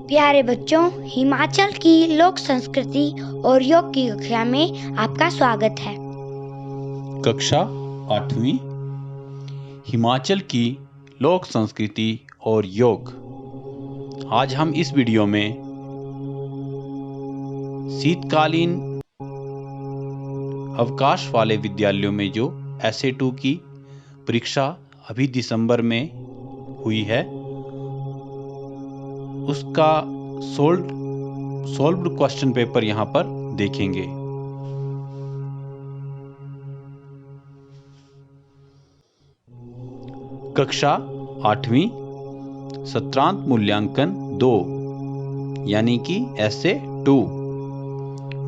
प्यारे बच्चों, हिमाचल की लोक संस्कृति और योग की कक्षा में आपका स्वागत है। कक्षा 8वीं हिमाचल की लोक संस्कृति और योग। आज हम इस वीडियो में शीतकालीन अवकाश वाले विद्यालयों में जो SA2 की परीक्षा अभी दिसंबर में हुई है उसका सोल्व्ड क्वेश्चन पेपर यहाँ पर देखेंगे। कक्षा 8वीं सत्रांत मूल्यांकन 2 यानी कि SA2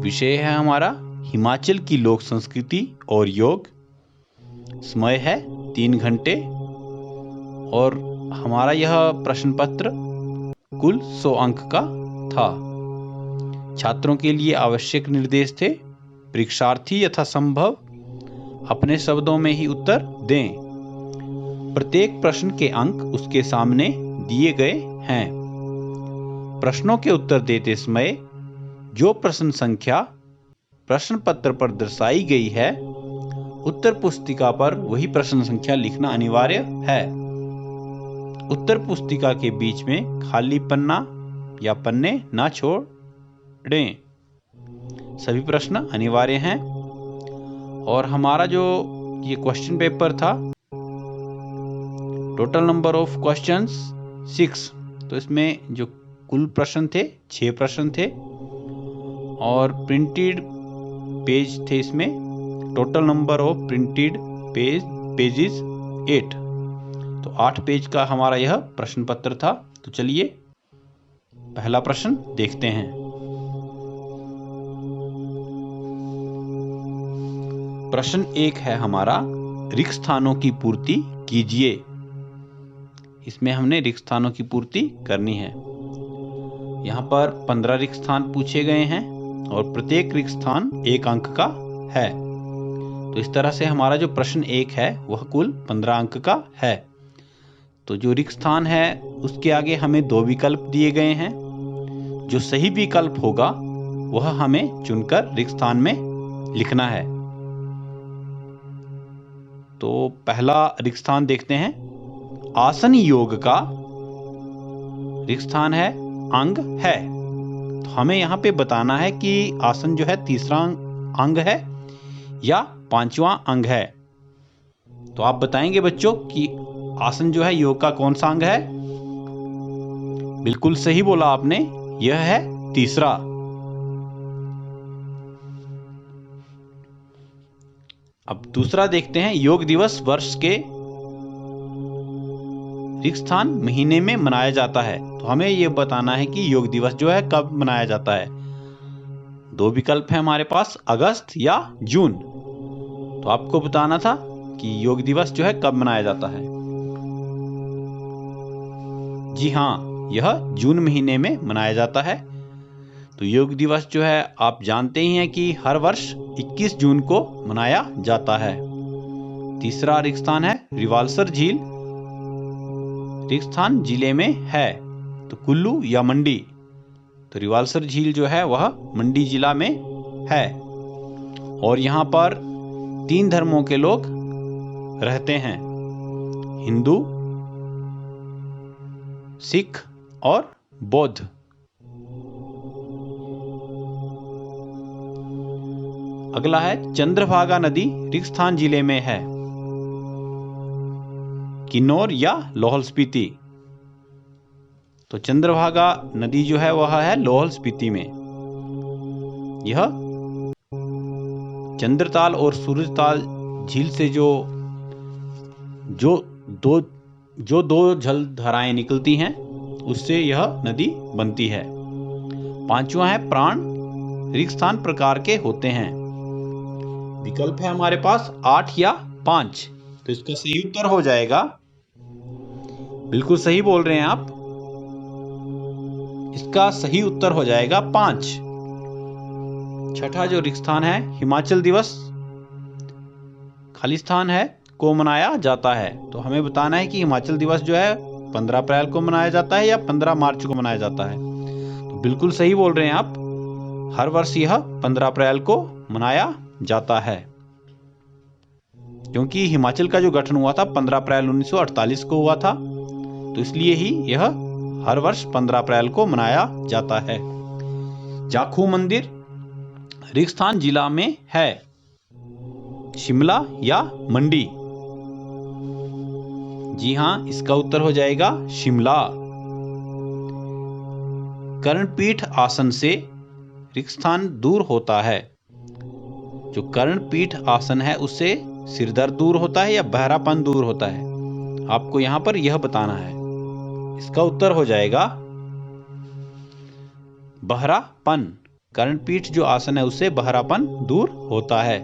विषय है हमारा हिमाचल की लोक संस्कृति और योग। समय है 3 घंटे और हमारा यह प्रश्न पत्र कुल 100 अंक का था। छात्रों के लिए आवश्यक निर्देश थे, परीक्षार्थी यथासंभव अपने शब्दों में ही उत्तर दें। प्रत्येक प्रश्न के अंक उसके सामने दिए गए हैं। प्रश्नों के उत्तर देते समय जो प्रश्न संख्या प्रश्न पत्र पर दर्शाई गई है, उत्तर पुस्तिका पर वही प्रश्न संख्या लिखना अनिवार्य है। उत्तर पुस्तिका के बीच में खाली पन्ना या पन्ने ना छोड़ें। सभी प्रश्न अनिवार्य हैं। और हमारा जो ये क्वेश्चन पेपर था, टोटल नंबर ऑफ क्वेश्चंस 6, तो इसमें जो कुल प्रश्न थे 6 प्रश्न थे और प्रिंटेड पेज थे। इसमें total number of printed pages 8, तो 8 पेज का हमारा यह प्रश्न पत्र था। तो चलिए पहला प्रश्न देखते हैं। प्रश्न 1 है हमारा, रिक्त स्थानों की पूर्ति कीजिए। इसमें हमने रिक्त स्थानों की पूर्ति करनी है। यहाँ पर 15 रिक्त स्थान पूछे गए हैं और प्रत्येक रिक्त स्थान 1 अंक का है। तो इस तरह से हमारा जो प्रश्न 1 है वह कुल 15 अंक का है। तो जो रिक्त स्थान है उसके आगे हमें 2 विकल्प दिए गए हैं। जो सही विकल्प होगा वह हमें चुनकर रिक्त स्थान में लिखना है। तो पहला रिक्त स्थान देखते हैं। आसन योग का रिक्त स्थान है अंग है। तो हमें यहाँ पे बताना है कि आसन जो है तीसरा अंग है या 5वां अंग है। तो आप बताएंगे बच्चों कि आसन जो है योग का कौन सा अंग है। बिल्कुल सही बोला आपने, यह है तीसरा। अब दूसरा देखते हैं। योग दिवस वर्ष के रिक्त स्थान महीने में मनाया जाता है। तो हमें यह बताना है कि योग दिवस जो है कब मनाया जाता है। 2 विकल्प है हमारे पास, अगस्त या जून। तो आपको बताना था कि योग दिवस जो है कब मनाया जाता है। जी हाँ, यह जून महीने में मनाया जाता है। तो योग दिवस जो है आप जानते ही हैं कि हर वर्ष 21 जून को मनाया जाता है। तीसरा रिक्त स्थान है रिवाल्सर झील। रिक्त स्थान जिले में है, तो कुल्लू या मंडी। तो रिवाल्सर झील जो है वह मंडी जिला में है। और यहाँ पर 3 धर्मों के लोग रहते हैं, हिंदू, सिख और बौद्ध। अगला है चंद्रभागा नदी रिक्त स्थान जिले में है, किन्नौर या लाहौल स्पीति। तो चंद्रभागा नदी जो है वह है लाहौल स्पीति में। यह चंद्रताल और सूरजताल झील से जो दो जल धाराएं निकलती हैं उससे यह नदी बनती है। 5वां है प्राण रिक्त स्थान प्रकार के होते हैं। विकल्प है हमारे पास 8 या 5। तो इसका सही उत्तर हो जाएगा, बिल्कुल सही बोल रहे हैं आप, इसका सही उत्तर हो जाएगा 5। छठा जो रिक्त स्थान है हिमाचल दिवस खाली स्थान है को मनाया जाता है। तो हमें बताना है कि हिमाचल दिवस जो है 15 अप्रैल को मनाया जाता है या 15 मार्च को मनाया जाता है? तो बिल्कुल सही बोल रहे हैं आप, हर वर्ष यह 15 अप्रैल को मनाया जाता है, क्योंकि हिमाचल का जो गठन हुआ था 15 अप्रैल 1948 को हुआ था, तो इसलिए ही यह हर वर्ष 15 अप्रैल को मनाया जाता है। जाखू मंदिर रिक्स्थान जिला में है, शिमला या मंडी? जी हां, इसका उत्तर हो जाएगा शिमला। कर्णपीठ आसन से रिक्स्थान दूर होता है। जो कर्णपीठ आसन है उससे सिरदर्द दूर होता है या बहरापन दूर होता है? आपको यहां पर यह बताना है। इसका उत्तर हो जाएगा बहरापन। कर्णपीठ जो आसन है उससे बहरापन दूर होता है।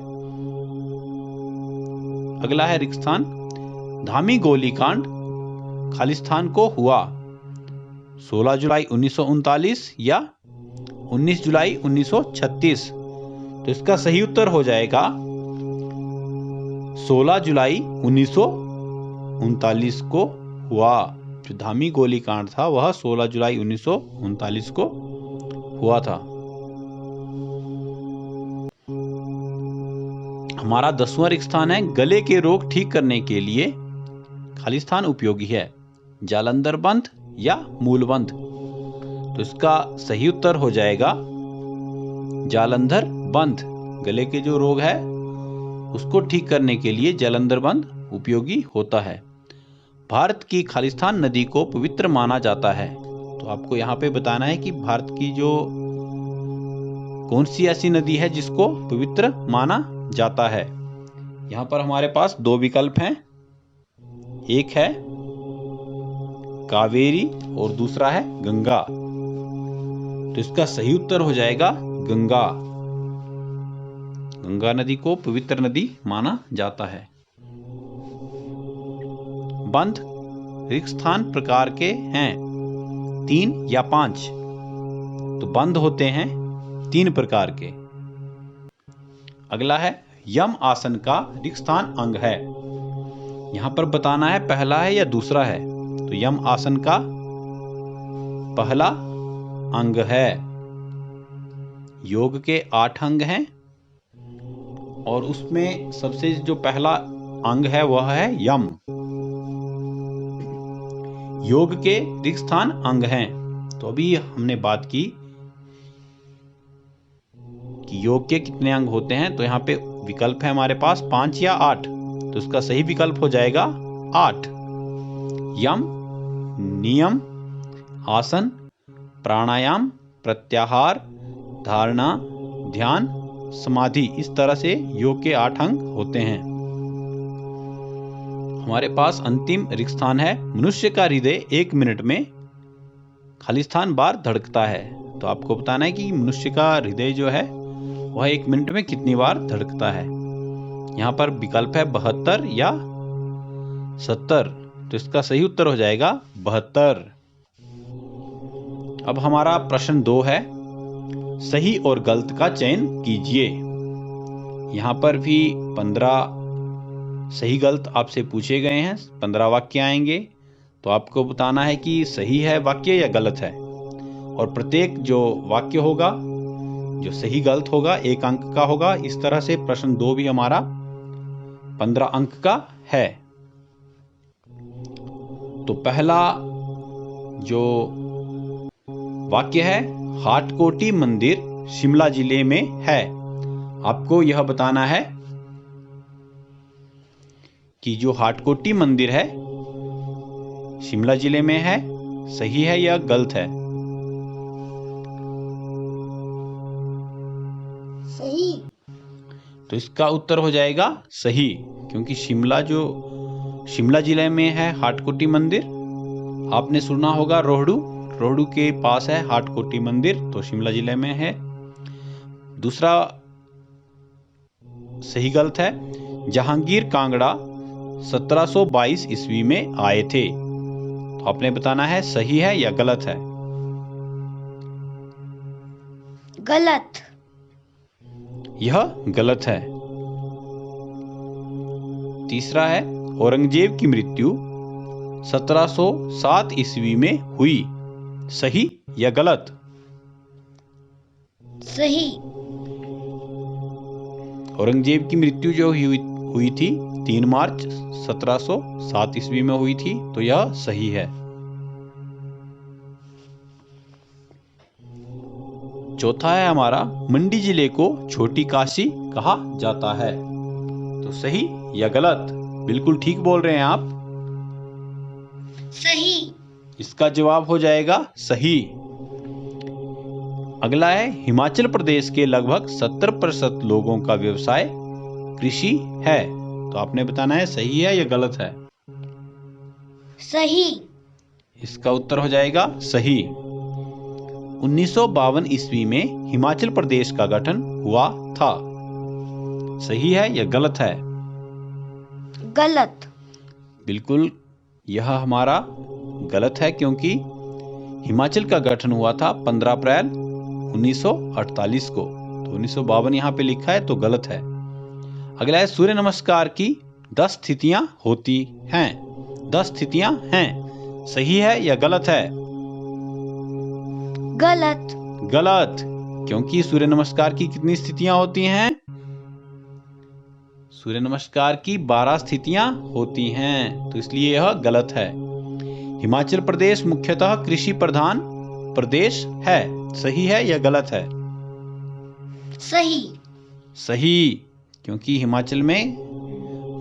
अगला है रिक्स्थान। धामी गोलीकांड खालिस्तान को हुआ 16 जुलाई 1939 या 19 जुलाई 1936? तो इसका सही उत्तर हो जाएगा 16 जुलाई 1939 को हुआ। जो धामी गोलीकांड था वह 16 जुलाई 1939 को हुआ था। हमारा 10वां रिक्स्थान है। गले के रोग ठीक करने के लिए खालिस्तान उपयोगी है, जालंधर बंध या मूलबंध? तो इसका सही उत्तर हो जाएगा जालंधर बंध। गले के जो रोग है उसको ठीक करने के लिए जालंधर बंध उपयोगी होता है। भारत की खालिस्तान नदी को पवित्र माना जाता है। तो आपको यहाँ पे बताना है कि भारत की जो कौन सी ऐसी नदी है जिसको पवित्र माना जाता है। यहाँ पर हमारे पास दो विकल्प हैं, एक है कावेरी और दूसरा है गंगा। तो इसका सही उत्तर हो जाएगा गंगा। गंगा नदी को पवित्र नदी माना जाता है। बंध रिक्स्थान प्रकार के हैं, 3 या 5? तो बंध होते हैं 3 प्रकार के। अगला है यम आसन का रिक्स्थान अंग है। यहां पर बताना है पहला है या दूसरा है। तो यम आसन का पहला अंग है। योग के 8 अंग हैं और उसमें सबसे जो पहला अंग है वह है यम। योग के रिक्स्थान अंग हैं। तो अभी हमने बात की कि योग के कितने अंग होते हैं। तो यहाँ पे विकल्प है हमारे पास 5 या 8। तो इसका सही विकल्प हो जाएगा 8। यम, नियम, आसन, प्राणायाम, प्रत्याहार, धारणा, ध्यान, समाधि, इस तरह से योग के 8 अंग होते हैं। हमारे पास अंतिम रिक्स्थान है। मनुष्य का हृदय 1 मिनट में खालिस्तान बार धड़कता है। तो आपको बताना है कि मनुष्य का हृदय जो है वह 1 मिनट में कितनी बार धड़कता है। यहाँ पर विकल्प है 72 या 70। तो इसका सही उत्तर हो जाएगा 72। अब हमारा प्रश्न 2 है, सही और गलत का चयन कीजिए। यहाँ पर भी 15 सही गलत आपसे पूछे गए हैं, 15 वाक्य आएंगे। तो आपको बताना है कि सही है वाक्य या गलत है। और प्रत्येक जो वाक्य होगा, जो सही गलत होगा 1 अंक का होगा। इस तरह से प्रश्न 2 भी हमारा 15 अंक का है। तो पहला जो वाक्य है, हाटकोटी मंदिर शिमला जिले में है। आपको यह बताना है कि जो हाटकोटी मंदिर है शिमला जिले में है, सही है या गलत है? सही। तो इसका उत्तर हो जाएगा सही, क्योंकि शिमला जिले में है हाटकोटी मंदिर। आपने सुना होगा रोहड़ू के पास है हाटकोटी मंदिर, तो शिमला जिले में है। दूसरा सही गलत है, जहांगीर कांगड़ा 1722 ईस्वी में आए थे। तो आपने बताना है सही है या गलत है। गलत। यह गलत है। तीसरा है, औरंगजेब की मृत्यु 1707 ईस्वी में हुई। सही या गलत? सही। औरंगजेब की मृत्यु जो हुई थी 3 मार्च 1707 ईस्वी में हुई थी, तो यह सही है। चौथा है हमारा, मंडी जिले को छोटी काशी कहा जाता है। तो सही या गलत? बिल्कुल ठीक बोल रहे हैं आप। सही। इसका जवाब हो जाएगा सही। अगला है, हिमाचल प्रदेश के लगभग 70% लोगों का व्यवसाय कृषि है। तो आपने बताना है सही है या गलत है। सही। इसका उत्तर हो जाएगा सही। 1952 ईस्वी में हिमाचल प्रदेश का गठन हुआ था। सही है या गलत है? गलत। बिल्कुल यह हमारा गलत है, क्योंकि हिमाचल का गठन हुआ था 15 अप्रैल 1948 को। तो 1952 यहाँ पे लिखा है, तो गलत है। अगला है, सूर्य नमस्कार की 10 स्थितियां होती हैं। 10 स्थितियां हैं। सही है या गलत है? गलत। गलत, क्योंकि सूर्य नमस्कार की कितनी स्थितियां होती हैं? सूर्य नमस्कार की 12 स्थितियां होती हैं, तो इसलिए यह गलत है। हिमाचल प्रदेश मुख्यतः कृषि प्रधान प्रदेश है। सही है या गलत है? सही। सही, क्योंकि हिमाचल में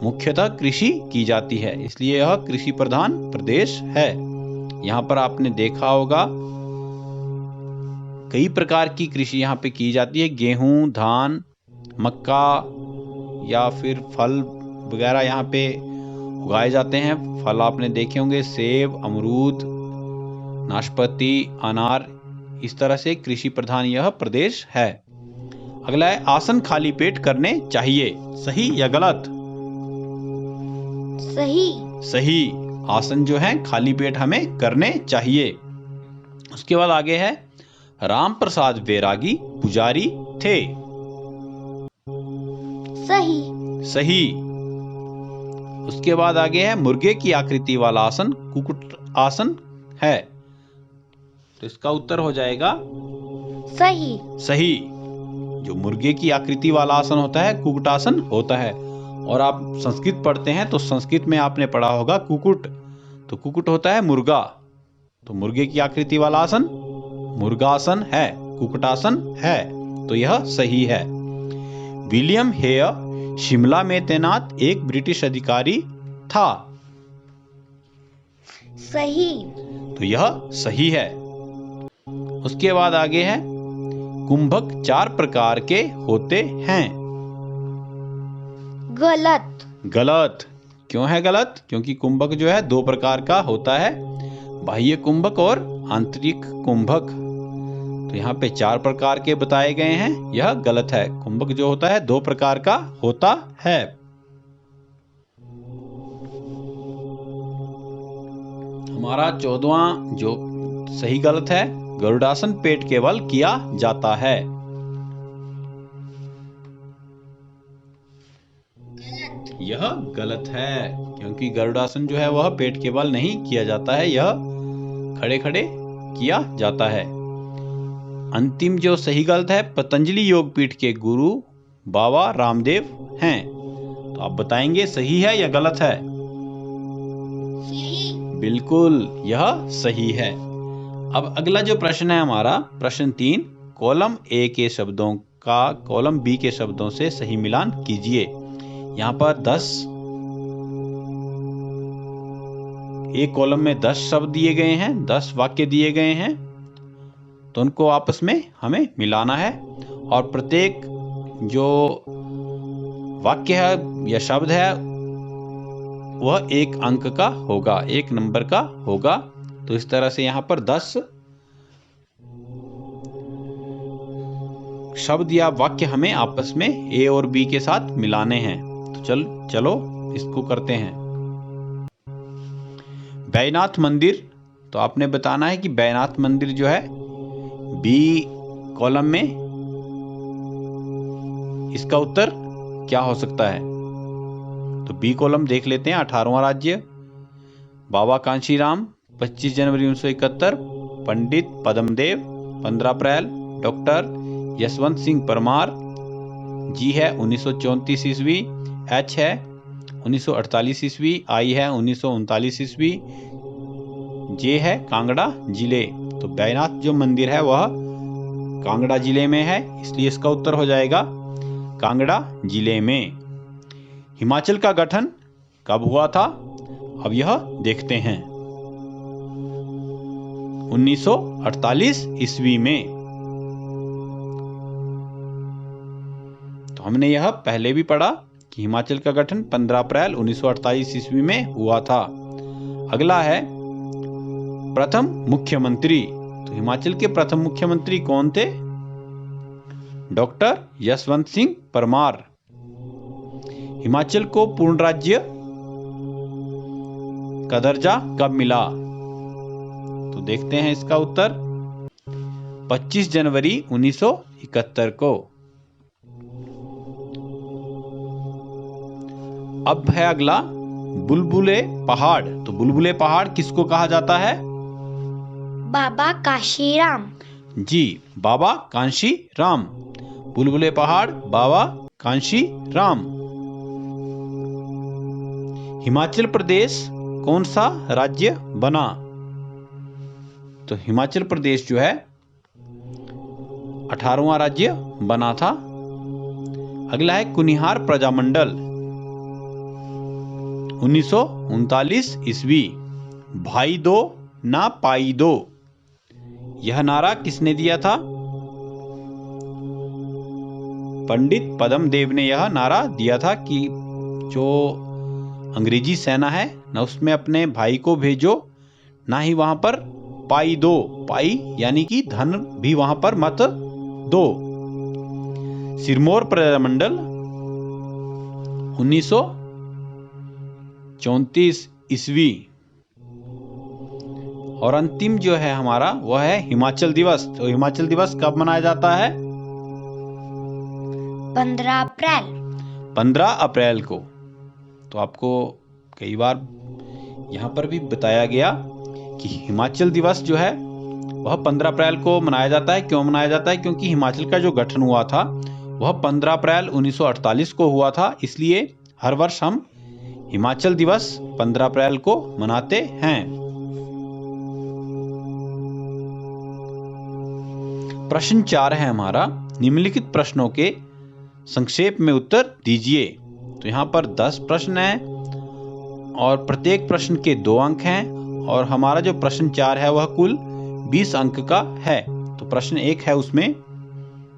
मुख्यतः कृषि की जाती है, इसलिए यह कृषि प्रधान प्रदेश है। यहाँ पर आपने देखा होगा कई प्रकार की कृषि यहाँ पे की जाती है। गेहूं, धान, मक्का या फिर फल वगैरह यहाँ पे उगाए जाते हैं। फल आपने देखे होंगे, सेब, अमरूद, नाशपाती, अनार। इस तरह से कृषि प्रधान यह प्रदेश है। अगला है, आसन खाली पेट करने चाहिए। सही या गलत? सही। सही, आसन जो है खाली पेट हमें करने चाहिए। उसके बाद आगे है, राम प्रसाद बैरागी पुजारी थे। सही। सही। उसके बाद आगे है, मुर्गे की आकृति वाला आसन कुकुट आसन है। तो इसका उत्तर हो जाएगा सही। सही। जो मुर्गे की आकृति वाला आसन होता है कुकुटासन होता है। और आप संस्कृत पढ़ते हैं तो संस्कृत में आपने पढ़ा होगा कुकुट। तो कुकुट होता है मुर्गा, तो मुर्गे की आकृति वाला आसन मुर्गासन है, कुकुटासन है। तो यह सही है। विलियम हेयर शिमला में तैनात एक ब्रिटिश अधिकारी था। सही। तो यह सही है। उसके बाद आगे है, कुंभक 4 प्रकार के होते हैं। गलत। गलत, क्यों है गलत? क्योंकि कुंभक जो है 2 प्रकार का होता है, बाह्य कुंभक और आंतरिक कुंभक। तो यहाँ पे 4 प्रकार के बताए गए हैं, यह गलत है। कुंभक जो होता है 2 प्रकार का होता है। हमारा 14वां जो सही गलत है, गरुड़ासन पेट के बल किया जाता है। यह गलत है, क्योंकि गरुड़ासन जो है वह पेट के बल नहीं किया जाता है, यह खड़े खड़े किया जाता है। अंतिम जो सही गलत है, पतंजलि योगपीठ के गुरु बाबा रामदेव हैं। तो आप बताएंगे सही है या गलत है? सही। बिल्कुल यह सही है। अब अगला जो प्रश्न है हमारा, प्रश्न 3, कॉलम ए के शब्दों का कॉलम बी के शब्दों से सही मिलान कीजिए। यहाँ पर 10 एक कॉलम में 10 शब्द दिए गए हैं, 10 वाक्य दिए गए हैं। तो उनको आपस में हमें मिलाना है, और प्रत्येक जो वाक्य है या शब्द है वह 1 अंक का होगा, 1 नंबर का होगा। तो इस तरह से यहाँ पर 10 शब्द या वाक्य हमें आपस में ए और बी के साथ मिलाने हैं। तो चलो इसको करते हैं। बैजनाथ मंदिर, तो आपने बताना है कि बैजनाथ मंदिर जो है बी कॉलम में, इसका उत्तर क्या हो सकता है? तो बी कॉलम देख लेते हैं। 18वां राज्य बाबा कांशीराम 25 जनवरी 1971, पंडित पद्मदेव 15 अप्रैल, डॉक्टर यशवंत सिंह परमार, जी है 1934 ईस्वी, एच है 1948 ईस्वी, आई है 1939 ईस्वी, जे है कांगड़ा जिले। तो बैजनाथ जो मंदिर है वह कांगड़ा जिले में है, इसलिए इसका उत्तर हो जाएगा कांगड़ा जिले में। हिमाचल का गठन कब हुआ था, अब यह देखते हैं। 1948 ईस्वी में। तो हमने यह पहले भी पढ़ा कि हिमाचल का गठन 15 अप्रैल 1948 ईस्वी में हुआ था। अगला है प्रथम मुख्यमंत्री। तो हिमाचल के प्रथम मुख्यमंत्री कौन थे? डॉक्टर यशवंत सिंह परमार। हिमाचल को पूर्ण राज्य का दर्जा कब मिला? तो देखते हैं इसका उत्तर 25 जनवरी 1971 को। अब है अगला बुलबुले पहाड़। तो बुलबुले पहाड़ किसको कहा जाता है? बाबा काशीराम। जी, बाबा कांशी राम। बुलबुले पहाड़ बाबा कांशी राम। हिमाचल प्रदेश कौन सा राज्य बना? तो हिमाचल प्रदेश जो है 18वां राज्य बना था। अगला है कुनिहार प्रजामंडल 1939 ईस्वी। भाई दो ना पाई दो, यह नारा किसने दिया था? पंडित पद्मदेव ने यह नारा दिया था कि जो अंग्रेजी सेना है ना उसमें अपने भाई को भेजो, ना ही वहां पर पाई दो। पाई यानी कि धन भी वहां पर मत दो। सिरमौर प्रजामंडल 1934 ईस्वी। और अंतिम जो है हमारा वह है हिमाचल दिवस। तो हिमाचल दिवस कब मनाया जाता है? 15 अप्रैल। 15 अप्रैल को। तो आपको कई बार यहाँ पर भी बताया गया कि हिमाचल दिवस जो है वह 15 अप्रैल को मनाया जाता है। क्यों मनाया जाता है? क्योंकि हिमाचल का जो गठन हुआ था वह 15 अप्रैल 1948 को हुआ था, इसलिए हर वर्ष हम हिमाचल दिवस 15 अप्रैल को मनाते हैं। प्रश्न 4 है हमारा, निम्नलिखित प्रश्नों के संक्षेप में उत्तर दीजिए। तो यहाँ पर 10 प्रश्न हैं और प्रत्येक प्रश्न के 2 अंक हैं, और हमारा जो प्रश्न 4 है वह कुल 20 अंक का है। तो प्रश्न 1 है उसमें,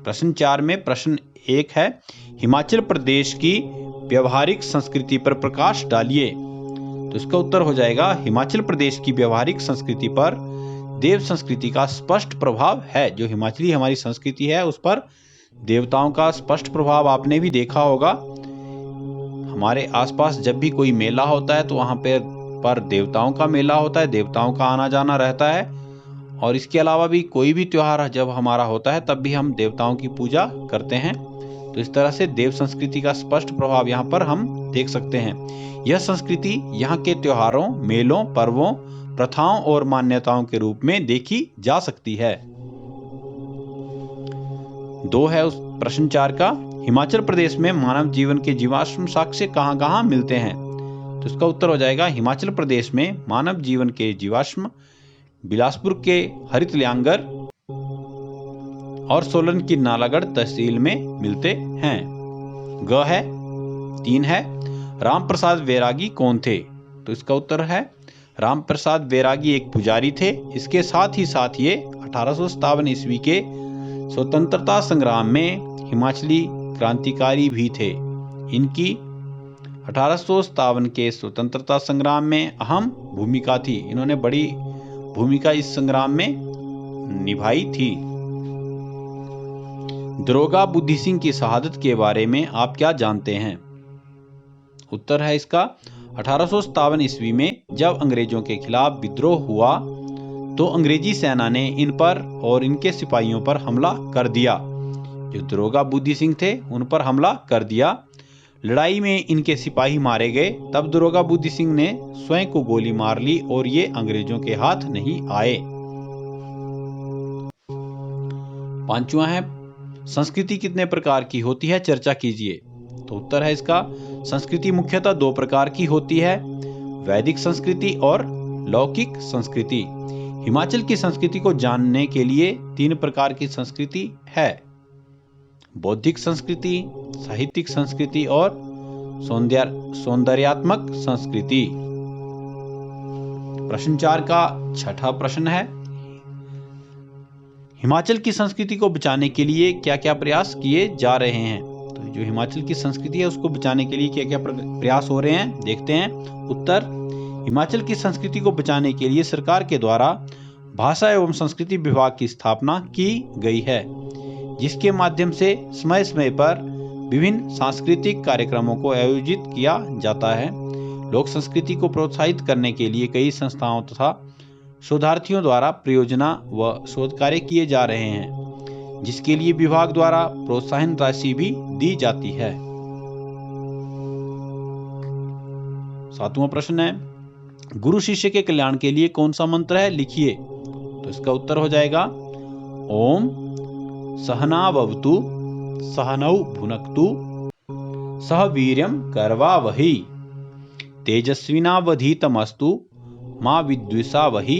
प्रश्न 4 में प्रश्न 1 है, हिमाचल प्रदेश की व्यवहारिक संस्कृति पर प्रकाश डालिए। तो इसका उत्तर हो जाएगा हिमाचल प्रदेश की व्यवहारिक संस्कृति पर देव संस्कृति का स्पष्ट प्रभाव है। जो हिमाचली हमारी संस्कृति है उस पर देवताओं का स्पष्ट प्रभाव आपने भी देखा होगा। हमारे आसपास जब भी कोई मेला होता है तो वहां पर देवताओं का मेला होता है, देवताओं का आना जाना रहता है। और इसके अलावा भी कोई भी त्योहार जब हमारा होता है तब भी हम देवताओं की पूजा करते हैं। तो इस तरह से देव संस्कृति का स्पष्ट प्रभाव यहाँ पर हम देख सकते हैं। यह संस्कृति यहाँ के त्योहारों, मेलों, पर्वों, प्रथाओं और मान्यताओं के रूप में देखी जा सकती है। 2 है उस प्रश्न 4 का, हिमाचल प्रदेश में मानव जीवन के जीवाश्म साक्ष्य कहाँ-कहाँ मिलते हैं? तो इसका उत्तर हो जाएगा हिमाचल प्रदेश में मानव जीवन के जीवाश्म बिलासपुर के हरित ल्यांगर और सोलन की नालागढ़ तहसील में मिलते हैं। ग है 3 है, राम प्रसाद वैरागी कौन थे? तो इसका उत्तर है राम प्रसाद वैरागी एक पुजारी थे। इसके साथ ही ये 1857 ईस्वी के स्वतंत्रता संग्राम में हिमाचली क्रांतिकारी भी थे। इनकी 1857 के स्वतंत्रता संग्राम में अहम भूमिका थी। इन्होंने बड़ी भूमिका इस संग्राम में निभाई थी। दरोगा बुद्धि सिंह की शहादत के बारे में आप क्या जानते हैं? उत्तर है इसका 1857 ईस्वी में जब अंग्रेजों के खिलाफ विद्रोह हुआ तो अंग्रेजी सेना ने इन पर और इनके सिपाहियों पर हमला कर दिया। जो दरोगा बुद्धि सिंह थे उन पर हमला कर दिया। लड़ाई में इनके सिपाही मारे गए। तब दरोगा बुद्धि सिंह ने स्वयं को गोली मार ली और ये अंग्रेजों के हाथ नहीं आए। पांचवा है, संस्कृति कितने प्रकार की होती है, चर्चा कीजिए। तो उत्तर है इसका, संस्कृति मुख्यतः दो प्रकार की होती है, वैदिक संस्कृति और लौकिक संस्कृति। हिमाचल की संस्कृति को जानने के लिए 3 प्रकार की संस्कृति है, बौद्धिक संस्कृति, साहित्यिक संस्कृति और सौंदर्यात्मक संस्कृति। प्रश्न 4 का छठा प्रश्न है, हिमाचल की संस्कृति को बचाने के लिए क्या क्या प्रयास किए जा रहे हैं। तो जो हिमाचल की संस्कृति है उसको बचाने के लिए क्या क्या प्रयास हो रहे हैं, देखते हैं। उत्तर, हिमाचल की संस्कृति को बचाने के लिए सरकार के द्वारा भाषा एवं संस्कृति विभाग की स्थापना की गई है, जिसके माध्यम से समय समय पर विभिन्न सांस्कृतिक कार्यक्रमों को आयोजित किया जाता है। लोक संस्कृति को प्रोत्साहित करने के लिए कई संस्थाओं तथा शोधार्थियों द्वारा परियोजना व शोध कार्य किए जा रहे हैं, जिसके लिए विभाग द्वारा प्रोत्साहन राशि भी दी जाती है। 7वां प्रश्न है, गुरु शिष्य के कल्याण के लिए कौन सा मंत्र है, लिखिए। तो इसका उत्तर हो जाएगा, ओम सहनाववतु सहनौ भुनक्तु सह वीर्यं करवावहै तेजस्विनावधीतमस्तु मां विद्विषावहै।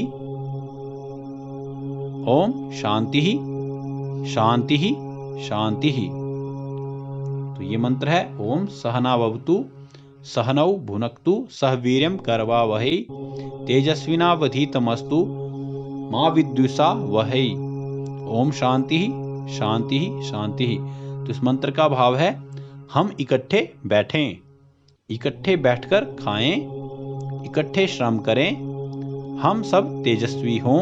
ओम शांति शांति शांति। तो ये मंत्र है, ओम सहनाववतु सहनौ भुनक्तु सह वीर्यं करवावहै तेजस्विनावधीतमस्तु मां विद्विषावहै। ओम शांति शांति शांति। तो इस मंत्र का भाव है, हम इकट्ठे बैठें, इकट्ठे बैठकर खाएं, इकट्ठे श्रम करें, हम सब तेजस्वी हों,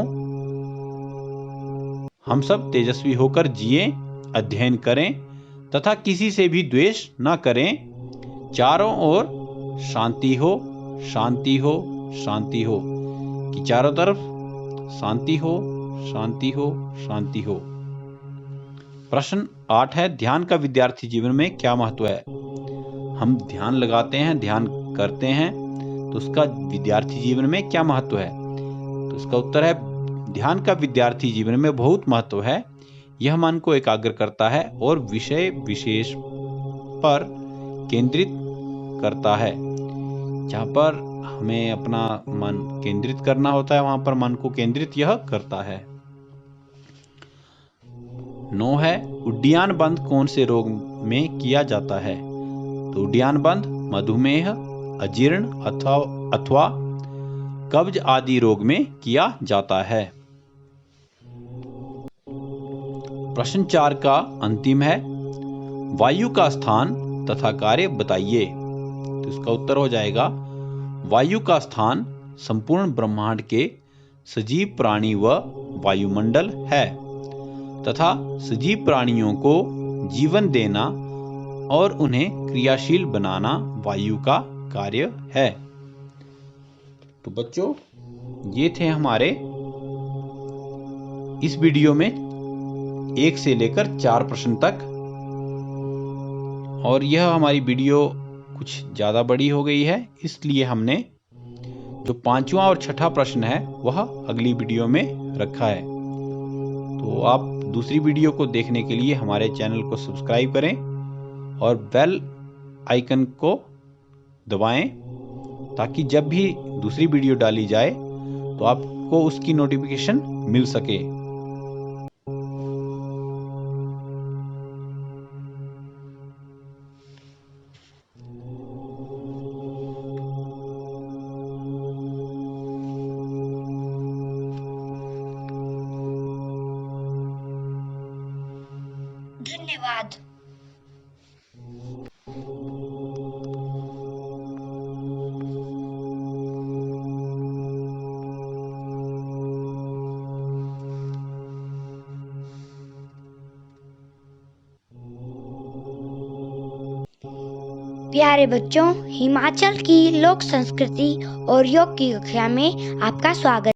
हम सब तेजस्वी होकर जिएं, अध्ययन करें तथा किसी से भी द्वेष न करें, चारों ओर शांति हो शांति हो शांति हो, कि चारों तरफ शांति हो शांति हो शांति हो। प्रश्न 8 है, ध्यान का विद्यार्थी जीवन में क्या महत्व है। हम ध्यान लगाते हैं, ध्यान करते हैं, तो उसका विद्यार्थी जीवन में क्या महत्व है। तो इसका उत्तर है, ध्यान का विद्यार्थी जीवन में बहुत महत्व है। यह मन को एकाग्र करता है और विषय विशेष पर केंद्रित करता है। जहाँ पर हमें अपना मन केंद्रित करना होता है, वहां पर मन को केंद्रित यह करता है। 9 है, उड्डयन बंद कौन से रोग में किया जाता है। तो उड्डयन बंद मधुमेह, अजीर्ण अथवा कब्ज आदि रोग में किया जाता है। प्रश्न 4 का अंतिम है, वायु का स्थान तथा कार्य बताइए। तो इसका उत्तर हो जाएगा, वायु का स्थान संपूर्ण ब्रह्मांड के सजीव प्राणी व वायुमंडल है तथा सजीव प्राणियों को जीवन देना और उन्हें क्रियाशील बनाना वायु का कार्य है। तो बच्चों, ये थे हमारे इस वीडियो में 1 से लेकर 4 प्रश्न तक, और यह हमारी वीडियो कुछ ज़्यादा बड़ी हो गई है, इसलिए हमने जो 5वां और 6ठा प्रश्न है वह अगली वीडियो में रखा है। तो आप दूसरी वीडियो को देखने के लिए हमारे चैनल को सब्सक्राइब करें और बेल आइकन को दबाएं, ताकि जब भी दूसरी वीडियो डाली जाए तो आपको उसकी नोटिफिकेशन मिल सके। धन्यवाद। प्यारे बच्चों, हिमाचल की लोक संस्कृति और योग की कक्षा में आपका स्वागत।